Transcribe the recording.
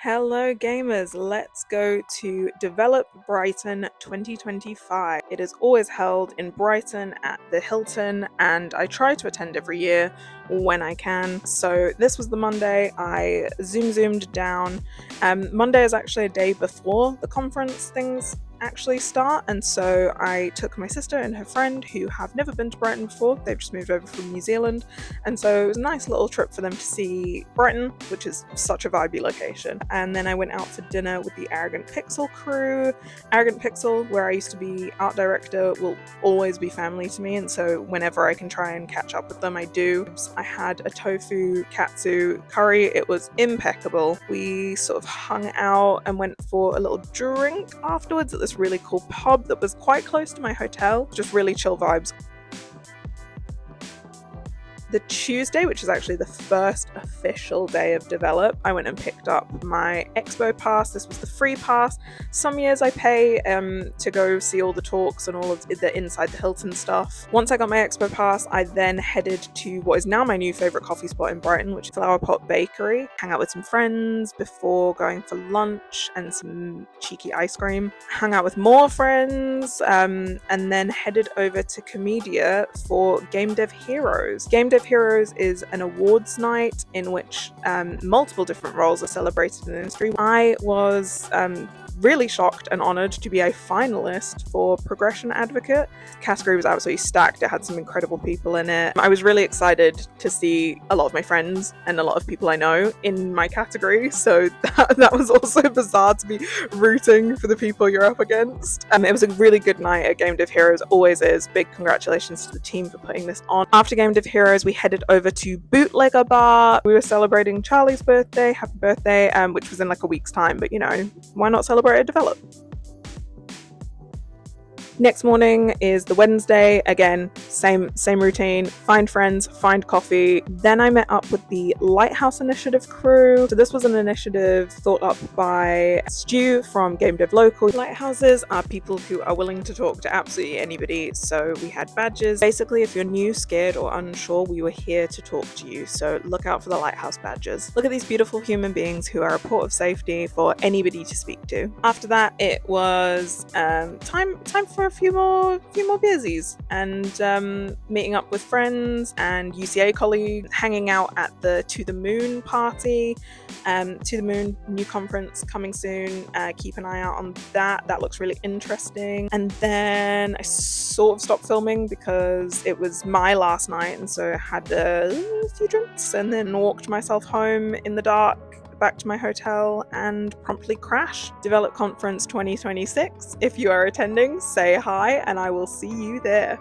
Hello gamers, let's go to Develop Brighton 2025. It is always held in Brighton at the Hilton and I try to attend every year when I can. So this was the Monday, I zoomed down. Monday is actually a day before the conference things actually start, and so I took my sister and her friend who have never been to Brighton before. They've just moved over from New Zealand, and so it was a nice little trip for them to see Brighton, which is such a vibey location. And then I went out for dinner with the Arrogant Pixel crew. Arrogant Pixel, where I used to be art director, will always be family to me, and so whenever I can try and catch up with them, I do. I had a tofu katsu curry. It was impeccable. We sort of hung out and went for a little drink afterwards at this really cool pub that was quite close to my hotel. Just really chill vibes. The Tuesday, which is actually the first official day of Develop, I went and picked up my Expo pass. This was the free pass. Some years I pay to go see all the talks and all of the inside the Hilton stuff. Once I got my Expo pass, I then headed to what is now my new favourite coffee spot in Brighton, which is Flower Pot Bakery. Hang out with some friends before going for lunch and some cheeky ice cream. Hung out with more friends and then headed over to Comedia for Game Dev Heroes. Game Dev Heroes is an awards night in which multiple different roles are celebrated in the industry. I was really shocked and honoured to be a finalist for Progression Advocate. The category was absolutely stacked. It had some incredible people in it. I was really excited to see a lot of my friends and a lot of people I know in my category, so that was also bizarre to be rooting for the people you're up against. It was a really good night at Game Dev Heroes, always is. Big congratulations to the team for putting this on. After Game Dev Heroes, we headed over to Bootlegger Bar. We were celebrating Charlie's birthday, happy birthday, which was in like a week's time, but you know, why not celebrate a Develop? Next morning is the Wednesday. Again, same routine. Find friends, find coffee. Then I met up with the Lighthouse Initiative crew. So this was an initiative thought up by Stu from Game Dev Local. Lighthouses are people who are willing to talk to absolutely anybody. So we had badges. Basically, if you're new, scared, or unsure, we were here to talk to you. So look out for the Lighthouse badges. Look at these beautiful human beings who are a port of safety for anybody to speak to. After that, it was time for a few more beersies and meeting up with friends and UCA colleagues, hanging out at the To the Moon party. To the Moon new conference coming soon. Keep an eye out on that. That looks really interesting. And then I sort of stopped filming because it was my last night, and so I had a few drinks and then walked myself home in the dark back to my hotel and promptly crashed. Develop Conference 2026. If you are attending, say hi and I will see you there.